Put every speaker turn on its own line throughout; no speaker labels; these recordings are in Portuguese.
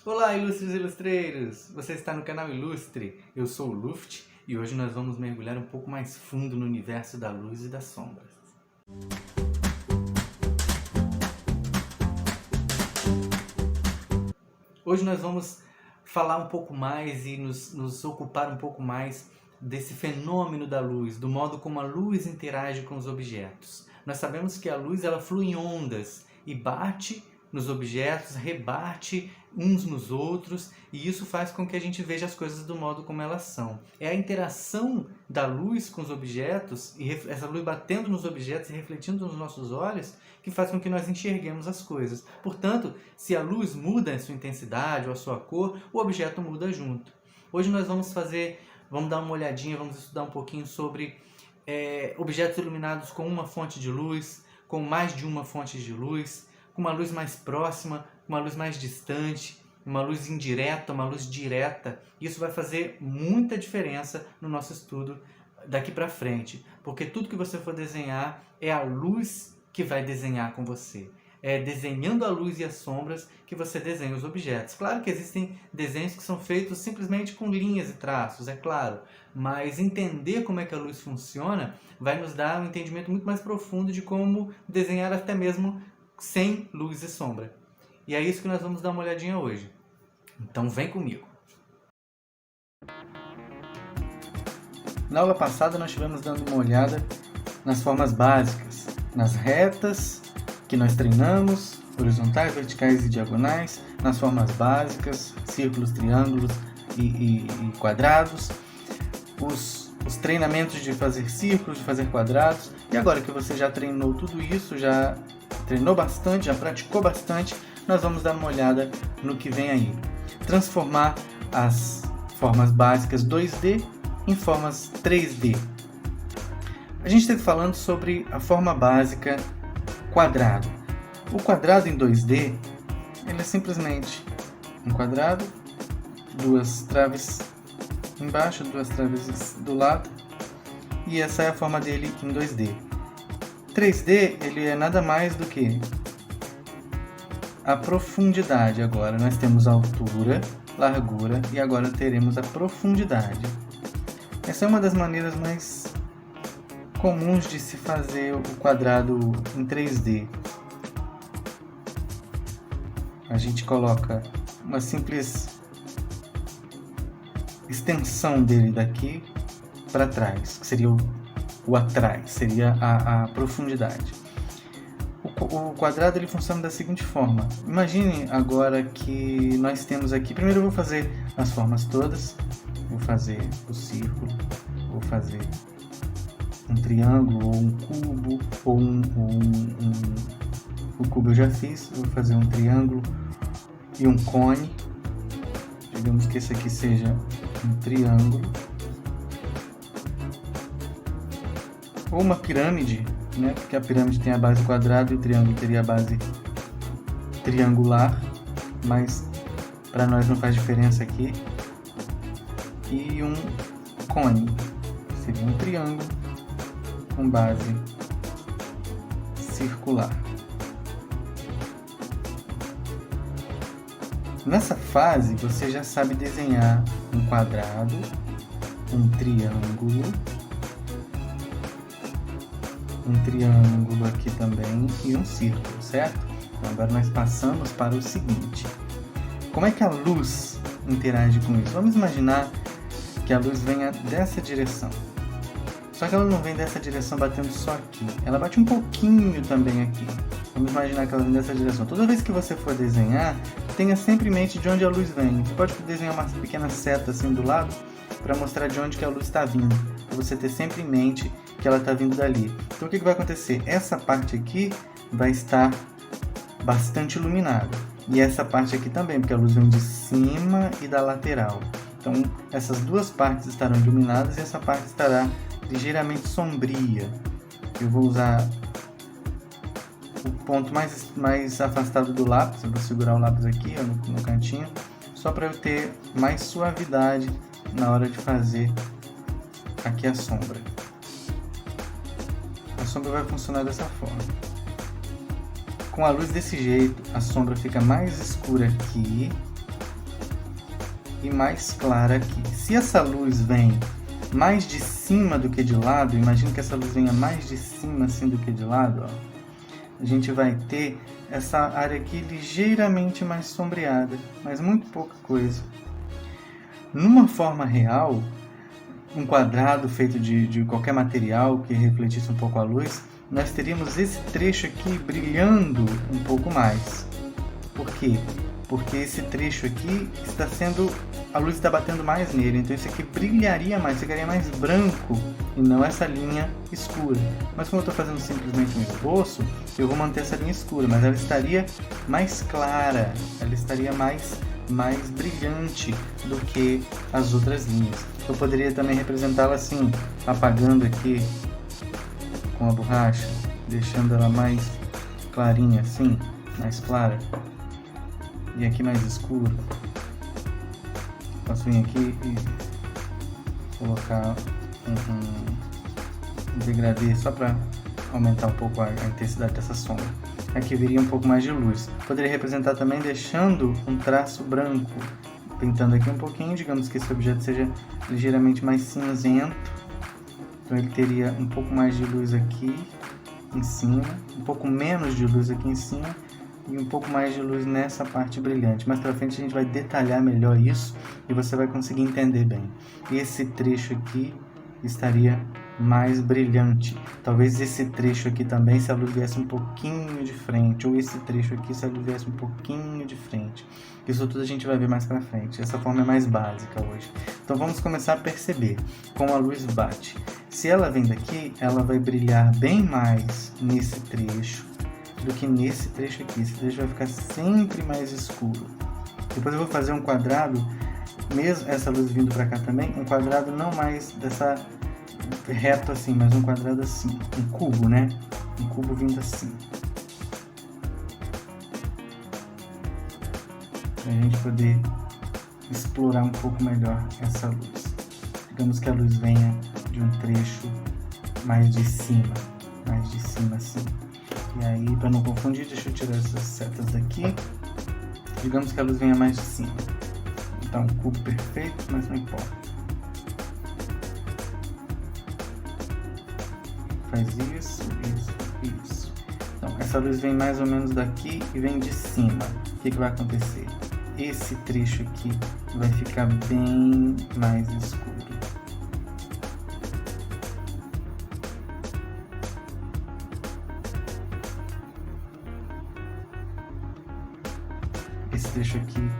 Olá, ilustres ilustreiros! Você está no canal Ilustre, eu sou o Luft e hoje nós vamos mergulhar um pouco mais fundo no universo da luz e das sombras. Hoje nós vamos falar um pouco mais e nos ocupar um pouco mais desse fenômeno da luz, do modo como a luz interage com os objetos. Nós sabemos que a luz ela flui em ondas e bate nos objetos, rebate uns nos outros, e isso faz com que a gente veja as coisas do modo como elas são. É a interação da luz com os objetos, e essa luz batendo nos objetos e refletindo nos nossos olhos, que faz com que nós enxerguemos as coisas. Portanto, se a luz muda a sua intensidade ou a sua cor, o objeto muda junto. Hoje nós vamos dar uma olhadinha, vamos estudar um pouquinho sobre objetos iluminados com uma fonte de luz, com mais de uma fonte de luz, com uma luz mais próxima, uma luz mais distante, uma luz indireta, uma luz direta. Isso vai fazer muita diferença no nosso estudo daqui para frente, porque tudo que você for desenhar é a luz que vai desenhar com você. É desenhando a luz e as sombras que você desenha os objetos. Claro que existem desenhos que são feitos simplesmente com linhas e traços, é claro, mas entender como é que a luz funciona vai nos dar um entendimento muito mais profundo de como desenhar até mesmo sem luz e sombra. E é isso que nós vamos dar uma olhadinha hoje. Então vem comigo. Na aula passada nós estivemos dando uma olhada nas formas básicas, nas retas que nós treinamos, horizontais, verticais e diagonais, nas formas básicas, círculos, triângulos e quadrados, os treinamentos de fazer círculos, de fazer quadrados. E agora que você já treinou tudo isso, já treinou bastante, já praticou bastante, nós vamos dar uma olhada no que vem aí. Transformar as formas básicas 2D em formas 3D. A gente esteve falando sobre a forma básica quadrado. O quadrado em 2D, ele é simplesmente um quadrado, duas traves embaixo, duas traves do lado, e essa é a forma dele em 2D. 3D, ele é nada mais do que a profundidade. Agora nós temos a altura, largura e agora teremos a profundidade. Essa é uma das maneiras mais comuns de se fazer o quadrado em 3D. A gente coloca uma simples extensão dele daqui para trás, que seria o atrás, seria a profundidade. O quadrado ele funciona da seguinte forma. Imagine agora que nós temos aqui, primeiro eu vou fazer as formas todas, vou fazer o círculo, vou fazer um triângulo, ou um cubo, ou o cubo eu já fiz, vou fazer um triângulo e um cone. Digamos que esse aqui seja um triângulo. Ou uma pirâmide, né? Porque a pirâmide tem a base quadrada e o triângulo teria a base triangular, mas para nós não faz diferença aqui. E um cone, seria um triângulo com base circular. Nessa fase você já sabe desenhar um quadrado, um triângulo aqui também e um círculo, certo? Então agora nós passamos para o seguinte. Como é que a luz interage com isso? Vamos imaginar que a luz venha dessa direção. Só que ela não vem dessa direção batendo só aqui. Ela bate um pouquinho também aqui. Vamos imaginar que ela vem dessa direção. Toda vez que você for desenhar, tenha sempre em mente de onde a luz vem. Você pode desenhar uma pequena seta assim do lado para mostrar de onde que a luz está vindo. Para você ter sempre em mente que ela está vindo dali. Então o que vai acontecer? Essa parte aqui vai estar bastante iluminada. E essa parte aqui também, porque a luz vem de cima e da lateral. Então essas duas partes estarão iluminadas e essa parte estará ligeiramente sombria. Eu vou usar o ponto mais afastado do lápis. Eu vou segurar o lápis aqui no cantinho, só para eu ter mais suavidade na hora de fazer aqui a sombra. A sombra vai funcionar dessa forma. Com a luz desse jeito, a sombra fica mais escura aqui e mais clara aqui. Se essa luz vem mais de cima do que de lado, imagina que essa luz venha mais de cima assim do que de lado, ó, a gente vai ter essa área aqui ligeiramente mais sombreada, mas muito pouca coisa. Numa forma real, um quadrado feito de qualquer material que refletisse um pouco a luz, nós teríamos esse trecho aqui brilhando um pouco mais. Por quê? Porque esse trecho aqui a luz está batendo mais nele, então esse aqui brilharia mais, ficaria mais branco e não essa linha escura. Mas como eu estou fazendo simplesmente um esboço, eu vou manter essa linha escura, mas ela estaria mais clara, ela estaria mais brilhante do que as outras linhas. Eu poderia também representá-la assim, apagando aqui com a borracha, deixando ela mais clarinha assim, mais clara, e aqui mais escuro. Posso vir aqui e colocar um degradê só para aumentar um pouco a intensidade dessa sombra. Aqui viria um pouco mais de luz. Poderia representar também deixando um traço branco, pintando aqui um pouquinho, digamos que esse objeto seja ligeiramente mais cinzento. Então ele teria um pouco mais de luz aqui em cima, um pouco menos de luz aqui em cima e um pouco mais de luz nessa parte brilhante. Mais pra frente a gente vai detalhar melhor isso e você vai conseguir entender bem. Esse trecho aqui estaria mais brilhante. Talvez esse trecho aqui também, se a luz viesse um pouquinho de frente, ou esse trecho aqui, se a luz viesse um pouquinho de frente. Isso tudo a gente vai ver mais pra frente. Essa forma é mais básica hoje. Então vamos começar a perceber como a luz bate. Se ela vem daqui, ela vai brilhar bem mais nesse trecho do que nesse trecho aqui. Esse trecho vai ficar sempre mais escuro. Depois eu vou fazer um quadrado, mesmo essa luz vindo para cá também, um quadrado não mais dessa reto assim, mas um quadrado assim, um cubo, né? Um cubo vindo assim. Para a gente poder explorar um pouco melhor essa luz. Digamos que a luz venha de um trecho mais de cima assim. E aí, para não confundir, deixa eu tirar essas setas daqui. Digamos que a luz venha mais de cima. Então, um cubo perfeito, mas não importa. Faz isso. Então, essa luz vem mais ou menos daqui e vem de cima. O que vai acontecer? Esse trecho aqui vai ficar bem mais escuro. Esse trecho aqui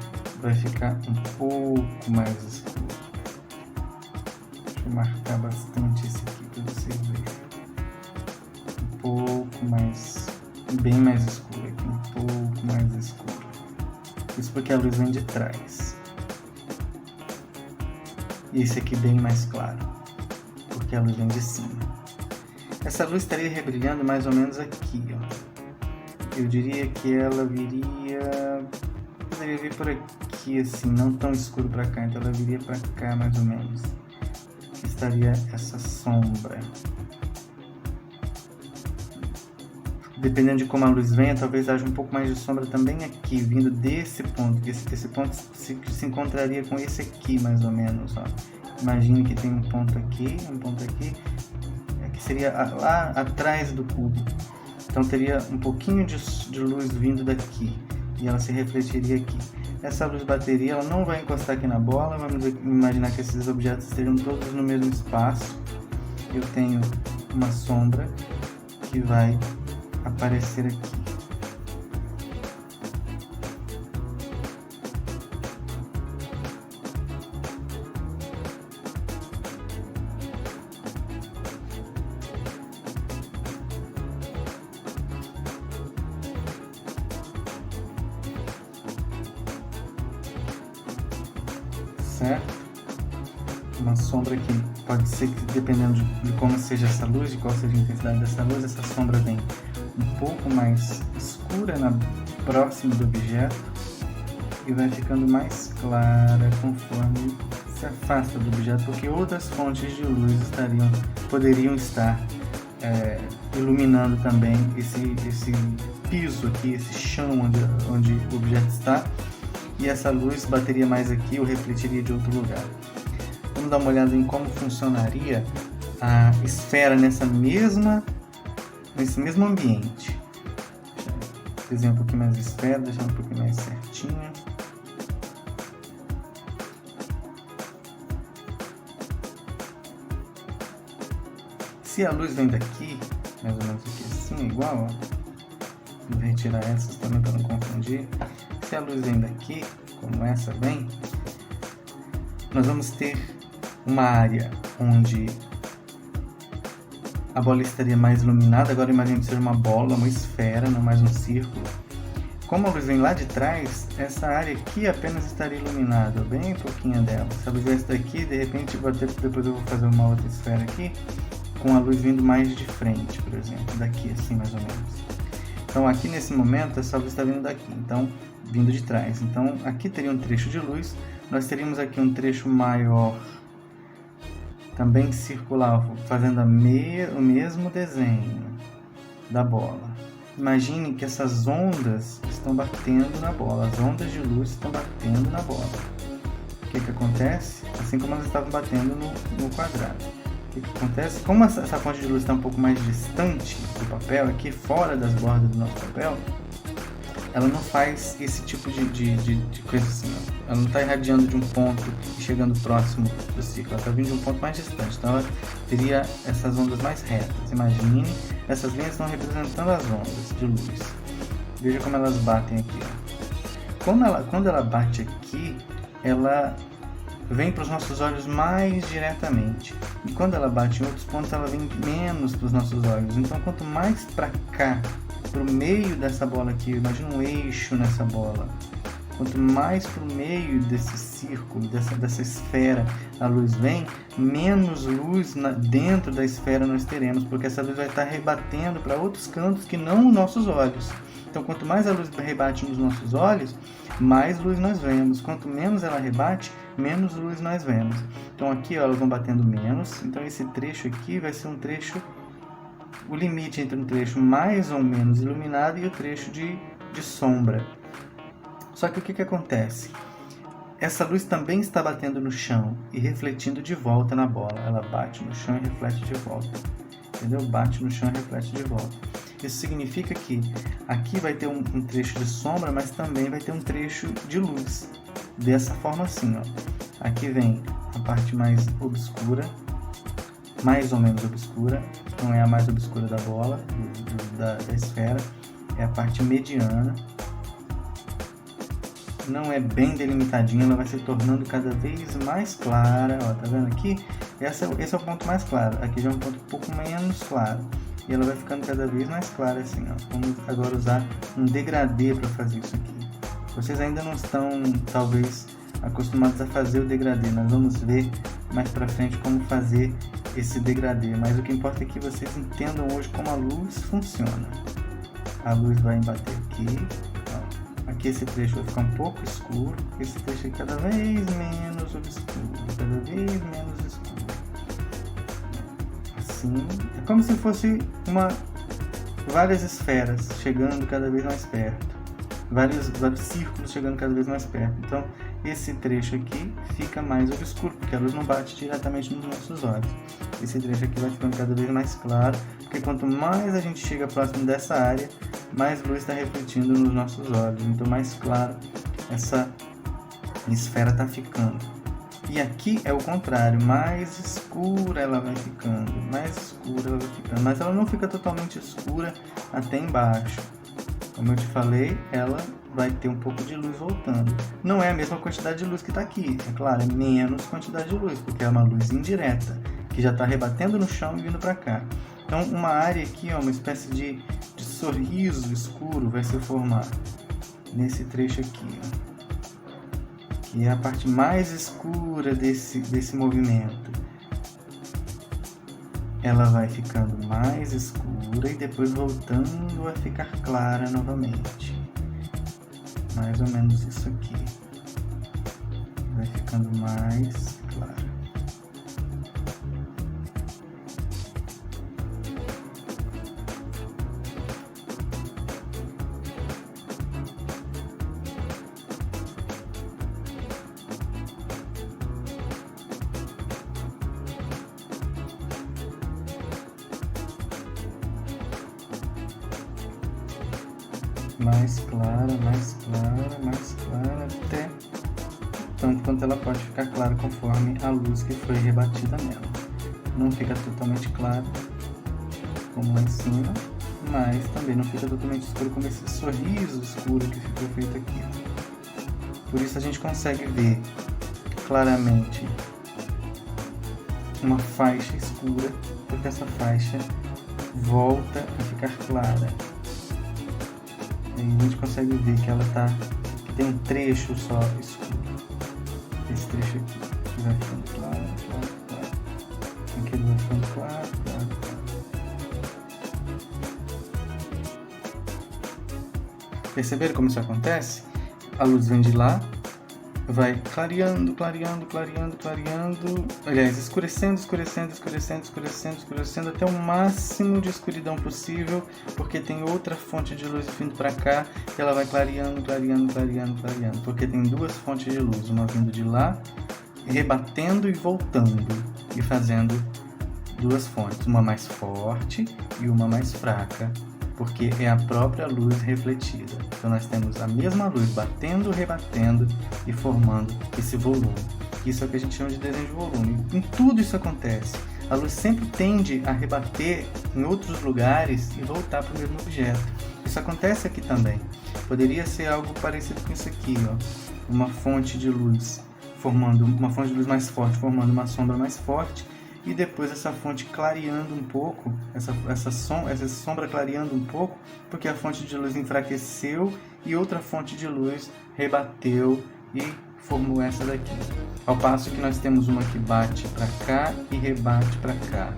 vai ficar um pouco mais escuro. Deixa eu marcar bastante esse aqui para vocês verem. Um pouco mais, bem mais escuro aqui, um pouco mais escuro. Isso porque a luz vem de trás. E esse aqui bem mais claro, porque a luz vem de cima. Essa luz estaria rebrilhando mais ou menos aqui, ó. Eu diria que ela poderia vir por aqui assim, não tão escuro para cá, então ela viria para cá mais ou menos. Estaria essa sombra. Dependendo de como a luz venha, talvez haja um pouco mais de sombra também aqui, vindo desse ponto. Esse ponto se encontraria com esse aqui, mais ou menos. Ó. Imagine que tem um ponto aqui, que seria lá atrás do cubo. Então teria um pouquinho de luz vindo daqui e ela se refletiria aqui. Essa luz bateria, ela não vai encostar aqui na bola. Vamos imaginar que esses objetos estejam todos no mesmo espaço. Eu tenho uma sombra que vai aparecer aqui. Certo? Uma sombra que pode ser que, dependendo de como seja essa luz, de qual seja a intensidade dessa luz, essa sombra vem um pouco mais escura próximo do objeto e vai ficando mais clara conforme se afasta do objeto, porque outras fontes de luz poderiam estar iluminando também esse piso aqui, esse chão onde o objeto está, e essa luz bateria mais aqui ou refletiria de outro lugar. Vamos dar uma olhada em como funcionaria a esfera nesse mesmo ambiente. Desenhar um pouquinho mais a esfera, deixar um pouquinho mais certinho. Se a luz vem daqui, mais ou menos aqui assim, igual, ó. Vou retirar essas também para não confundir. Se a luz vem daqui, como essa vem, nós vamos ter uma área onde a bola estaria mais iluminada. Agora imagine que seja uma bola, uma esfera, não mais um círculo. Como a luz vem lá de trás, essa área aqui apenas estaria iluminada, bem pouquinho dela. Se a luz viesse daqui, de repente, depois eu vou fazer uma outra esfera aqui, com a luz vindo mais de frente, por exemplo, daqui assim mais ou menos. Então aqui nesse momento essa luz está vindo daqui, então vindo de trás. Então aqui teria um trecho de luz, nós teríamos aqui um trecho maior, também circular, fazendo o mesmo desenho da bola. Imagine que essas ondas estão batendo na bola, as ondas de luz estão batendo na bola. O que acontece? Assim como elas estavam batendo no quadrado. O que acontece? Como essa fonte de luz está um pouco mais distante do papel, aqui fora das bordas do nosso papel, ela não faz esse tipo de coisa assim, ó. Ela não está irradiando de um ponto e chegando próximo do círculo, ela está vindo de um ponto mais distante, então ela teria essas ondas mais retas. Imagine, essas linhas estão representando as ondas de luz. Veja como elas batem aqui, ó. Quando ela bate aqui, ela vem para os nossos olhos mais diretamente, e quando ela bate em outros pontos, ela vem menos para os nossos olhos. Então quanto mais para cá, para o meio dessa bola aqui, imagina um eixo nessa bola, quanto mais para o meio desse círculo, dessa esfera a luz vem, menos luz dentro da esfera nós teremos, porque essa luz vai estar rebatendo para outros cantos que não os nossos olhos. Então quanto mais a luz rebate nos nossos olhos, mais luz nós vemos. Quanto menos ela rebate, menos luz nós vemos. Então aqui, ó, elas vão batendo menos, então esse trecho aqui vai ser um trecho, o limite entre um trecho mais ou menos iluminado e o trecho de sombra. Só que o que acontece? Essa luz também está batendo no chão e refletindo de volta na bola. Ela bate no chão e reflete de volta. Entendeu? Bate no chão e reflete de volta. Isso significa que aqui vai ter um trecho de sombra, mas também vai ter um trecho de luz. Dessa forma assim, ó. Aqui vem a parte mais obscura, mais ou menos obscura. Não é a mais obscura da bola, da esfera. É a parte mediana. Não é bem delimitadinha, ela vai se tornando cada vez mais clara. Ó, tá vendo aqui? Esse é o ponto mais claro. Aqui já é um ponto um pouco menos claro. E ela vai ficando cada vez mais clara assim, ó. Vamos agora usar um degradê para fazer isso aqui. Vocês ainda não estão, talvez, acostumados a fazer o degradê. Nós vamos ver mais para frente como fazer esse degradê. Mas o que importa é que vocês entendam hoje como a luz funciona. A luz vai bater aqui. Ó. Aqui esse trecho vai ficar um pouco escuro. Esse trecho é cada vez menos obscuro. Cada vez menos escuro. É como se fosse várias esferas chegando cada vez mais perto, vários círculos chegando cada vez mais perto. Então esse trecho aqui fica mais obscuro, porque a luz não bate diretamente nos nossos olhos. Esse trecho aqui vai ficando cada vez mais claro, porque quanto mais a gente chega próximo dessa área, mais luz está refletindo nos nossos olhos. Então mais claro essa esfera está ficando. E aqui é o contrário, mais escura ela vai ficando, mais escura ela vai ficando, mas ela não fica totalmente escura até embaixo. Como eu te falei, ela vai ter um pouco de luz voltando. Não é a mesma quantidade de luz que está aqui, é claro, é menos quantidade de luz, porque é uma luz indireta, que já está rebatendo no chão e vindo para cá. Então uma área aqui, ó, uma espécie de sorriso escuro vai se formar nesse trecho aqui, ó. Que é a parte mais escura desse movimento. Ela vai ficando mais escura e depois voltando a ficar clara novamente. Mais ou menos isso aqui. Vai ficando mais clara. mais clara, mais clara, mais clara, até tanto quanto ela pode ficar clara conforme a luz que foi rebatida nela. Não fica totalmente clara, como lá em cima, mas também não fica totalmente escuro como esse sorriso escuro que ficou feito aqui. Por isso a gente consegue ver claramente uma faixa escura, porque essa faixa volta a ficar clara. E aí a gente consegue ver que ela tem um trecho só escuro. Esse trecho aqui, que vai ficando claro, claro, claro. Aqui ele vai ficando claro, claro, claro. Perceberam como isso acontece? A luz vem de lá, vai clareando, clareando, clareando, clareando, aliás, escurecendo, escurecendo, escurecendo, escurecendo, escurecendo até o máximo de escuridão possível, porque tem outra fonte de luz vindo para cá e ela vai clareando, clareando, clareando, clareando, porque tem duas fontes de luz, uma vindo de lá, rebatendo e voltando, e fazendo duas fontes, uma mais forte e uma mais fraca, porque é a própria luz refletida. Então nós temos a mesma luz batendo, rebatendo e formando esse volume. Isso é o que a gente chama de desenho de volume. Em tudo isso acontece. A luz sempre tende a rebater em outros lugares e voltar para o mesmo objeto. Isso acontece aqui também. Poderia ser algo parecido com isso aqui, ó. Uma fonte de luz mais forte, formando uma sombra mais forte, e depois essa fonte clareando um pouco, essa sombra clareando um pouco, porque a fonte de luz enfraqueceu e outra fonte de luz rebateu e formou essa daqui. Ao passo que nós temos uma que bate para cá e rebate para cá.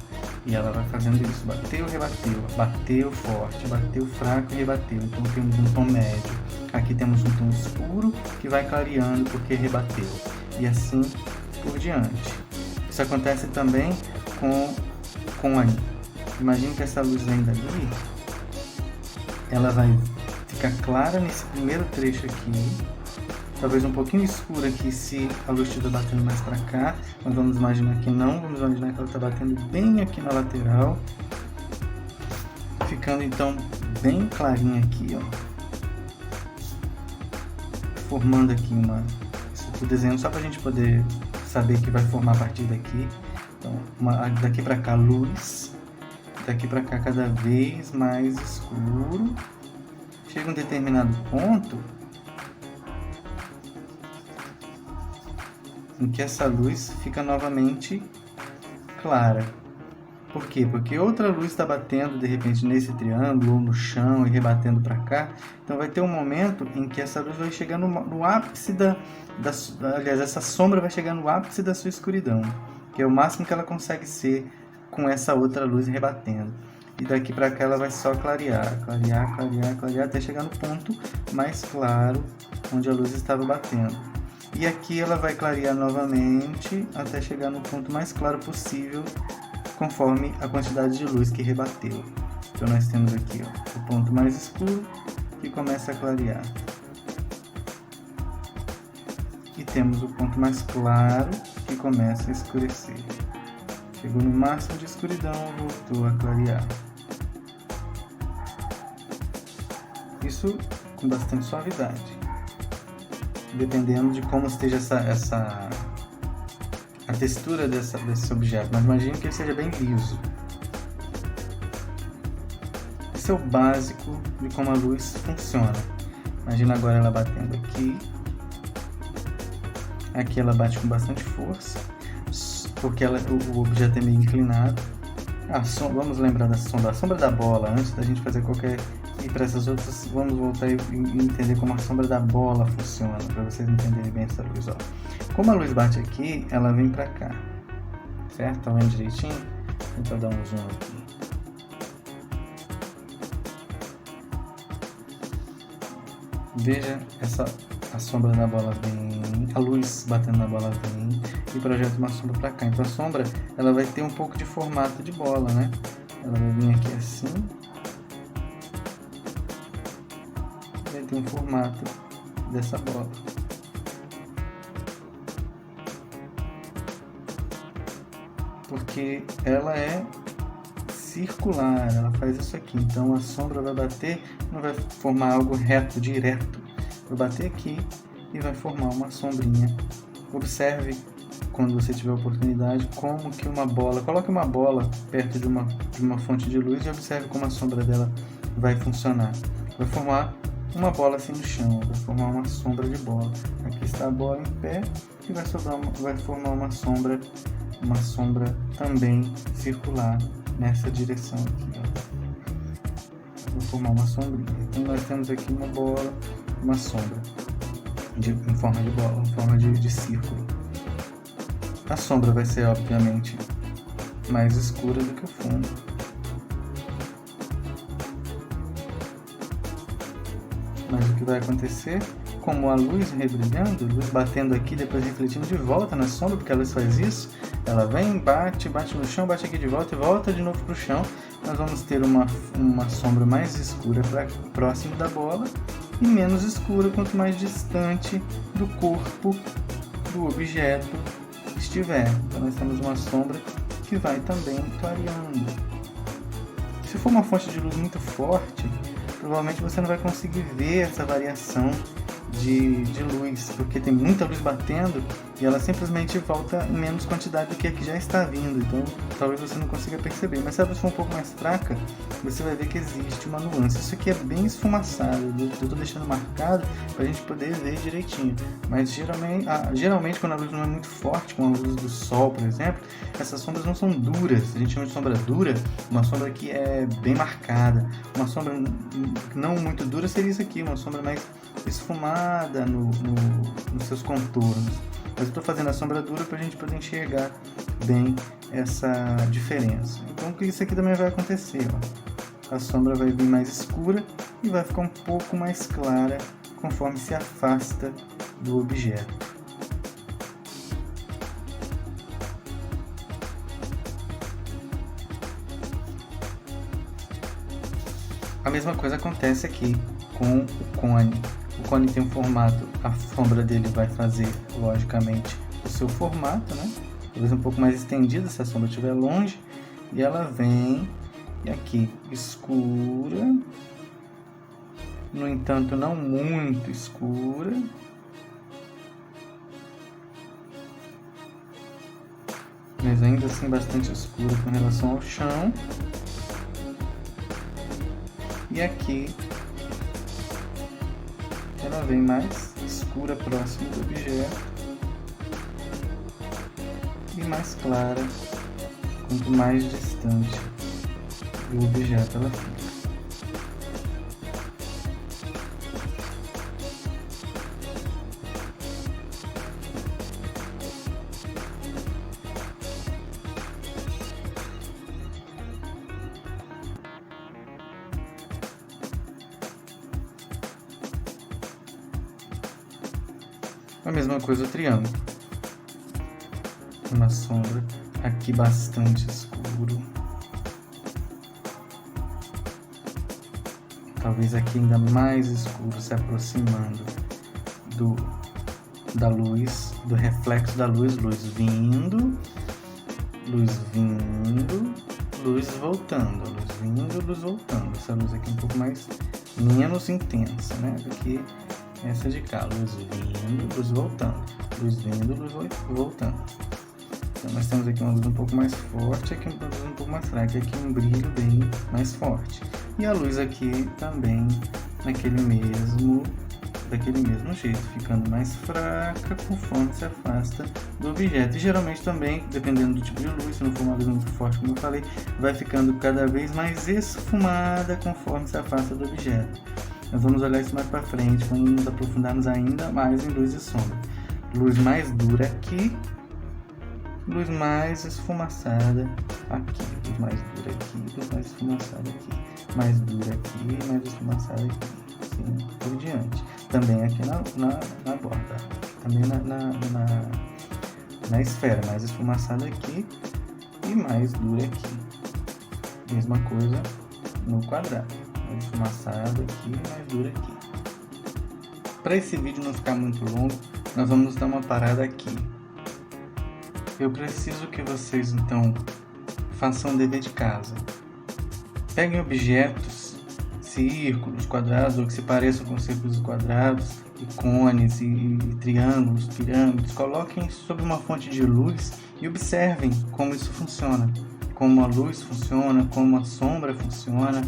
E ela vai fazendo isso, bateu, rebateu, bateu forte, bateu fraco e rebateu. Então temos um tom médio. Aqui temos um tom escuro que vai clareando porque rebateu. E assim por diante. Isso acontece também com a... Imagine que essa luz vem dali, ela vai ficar clara nesse primeiro trecho aqui, talvez um pouquinho escura aqui se a luz estiver batendo mais para cá, mas vamos imaginar que não, vamos imaginar que ela está batendo bem aqui na lateral, ficando então bem clarinha aqui, ó, formando aqui estou desenhando só para a gente poder saber que vai formar a partir daqui. Então, daqui para cá luz, daqui para cá cada vez mais escuro. Chega um determinado ponto em que essa luz fica novamente clara. Por quê? Porque outra luz está batendo de repente nesse triângulo ou no chão e rebatendo para cá. Então vai ter um momento em que essa luz vai chegar no ápice aliás, essa sombra vai chegar no ápice da sua escuridão, que é o máximo que ela consegue ser com essa outra luz rebatendo. E daqui para cá ela vai só clarear, clarear, clarear, clarear, até chegar no ponto mais claro onde a luz estava batendo. E aqui ela vai clarear novamente até chegar no ponto mais claro possível, conforme a quantidade de luz que rebateu. Então nós temos aqui, ó, o ponto mais escuro que começa a clarear. E temos o ponto mais claro que começa a escurecer. Chegou no máximo de escuridão, voltou a clarear. Isso com bastante suavidade, dependendo de como esteja a textura desse objeto. Mas imagine que ele seja bem liso. Esse é o básico de como a luz funciona. Imagina agora ela batendo aqui. Aqui ela bate com bastante força, porque o objeto é meio inclinado. Vamos lembrar da sombra da bola, antes da gente fazer qualquer... E para essas outras, vamos voltar e entender como a sombra da bola funciona, para vocês entenderem bem essa luz. Ó. Como a luz bate aqui, ela vem para cá, certo? Tá vendo direitinho? Vou tentar dar um zoom aqui. Veja, a sombra da bola vem, a luz batendo na bola vem e projeta uma sombra para cá. Então a sombra, ela vai ter um pouco de formato de bola, né? Ela vai vir aqui assim, vai ter um formato dessa bola. Porque ela é
circular, ela faz isso aqui. Então a sombra vai bater, não vai formar algo reto, direto. Vai bater aqui e vai formar uma sombrinha. Observe, quando você tiver oportunidade, como que uma bola... Coloque uma bola perto de uma fonte de luz e observe como a sombra dela vai funcionar. Vai formar uma bola assim no chão, vai formar uma sombra de bola. Aqui está a bola em pé e vai formar uma sombra também circular nessa direção aqui, ó. Vou formar uma sombrinha. Então nós temos aqui uma bola, uma sombra em forma de bola, em forma de círculo. A sombra vai ser, obviamente, mais escura do que o fundo. Mas o que vai acontecer, como a luz rebrilhando, a luz batendo aqui, depois refletindo de volta na sombra, porque a luz faz isso, ela vem, bate no chão, bate aqui de volta e volta de novo para o chão. Nós vamos ter uma sombra mais escura próximo da bola e menos escura quanto mais distante do corpo do objeto estiver. Então nós temos uma sombra que vai também clareando. Se for uma fonte de luz muito forte, provavelmente você não vai conseguir ver essa variação de luz, porque tem muita luz batendo e ela simplesmente volta em menos quantidade do que a que já está vindo, então talvez você não consiga perceber. Mas se a luz for um pouco mais fraca, você vai ver que existe uma nuance. Isso aqui é bem esfumaçado, eu estou deixando marcado para a gente poder ver direitinho, mas geralmente quando a luz não é muito forte, como a luz do sol, por exemplo, essas sombras não são duras. A gente chama de sombra dura uma sombra que é bem marcada. Uma sombra não muito dura seria isso aqui, uma sombra mais esfumada nos seus contornos. Mas eu estou fazendo a sombra dura para a gente poder enxergar bem essa diferença. Então isso aqui também vai acontecer, ó. A sombra vai vir mais escura e vai ficar um pouco mais clara conforme se afasta do objeto. A mesma coisa acontece aqui com o cone. O cone tem um formato, a sombra dele vai fazer, logicamente, o seu formato, né? Talvez um pouco mais estendida se a sombra estiver longe. E ela vem e aqui escura, no entanto não muito escura. Mas ainda assim bastante escura com relação ao chão. E aqui ela vem mais escura próximo do objeto e mais clara quanto mais distante do objeto ela fica. A mesma coisa o triângulo. Uma sombra aqui bastante escuro. Talvez aqui ainda mais escuro, se aproximando da luz, do reflexo da luz, luz vindo, luz voltando, luz vindo, luz voltando. Essa luz aqui é um pouco menos intensa, né, do que essa de cá, luz vindo, luz voltando, luz vindo, luz voltando. Então nós temos aqui uma luz um pouco mais forte, aqui uma luz um pouco mais fraca, aqui um brilho bem mais forte. E a luz aqui também daquele mesmo jeito, ficando mais fraca conforme se afasta do objeto. E geralmente também, dependendo do tipo de luz, se não for uma luz muito forte, como eu falei, vai ficando cada vez mais esfumada conforme se afasta do objeto. Nós vamos olhar isso mais para frente, quando nos aprofundarmos ainda mais em luz e sombra. Luz mais dura aqui, luz mais esfumaçada aqui, luz mais dura aqui, luz mais esfumaçada aqui, mais dura aqui, mais esfumaçada aqui, assim por diante. Também aqui na borda, também na esfera, mais esfumaçada aqui e mais dura aqui. Mesma coisa no quadrado, mais esfumaçada aqui e mais dura aqui. Para esse vídeo não ficar muito longo, nós vamos dar uma parada aqui. Eu preciso que vocês então façam o dever de casa. Peguem objetos, círculos, quadrados, ou que se pareçam com círculos e quadrados, e cones, e triângulos, pirâmides. Coloquem sob uma fonte de luz e observem como isso funciona. Como a luz funciona, como a sombra funciona.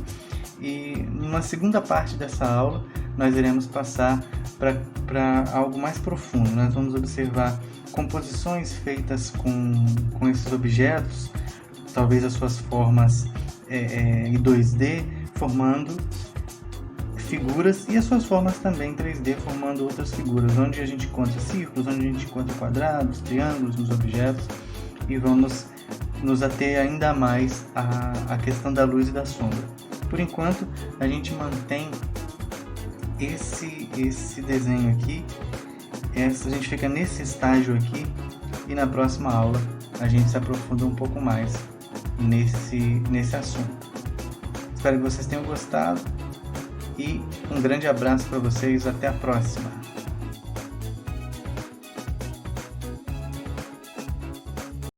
E numa segunda parte dessa aula, nós iremos passar para algo mais profundo. Nós vamos observar composições feitas com esses objetos, talvez as suas formas em 2D, formando figuras, e as suas formas também em 3D, formando outras figuras, onde a gente encontra círculos, onde a gente encontra quadrados, triângulos nos objetos, e vamos nos ater ainda mais à questão da luz e da sombra. Por enquanto, a gente mantém esse desenho aqui, a gente fica nesse estágio aqui, e na próxima aula a gente se aprofunda um pouco mais nesse assunto. Espero que vocês tenham gostado e um grande abraço para vocês, até a próxima!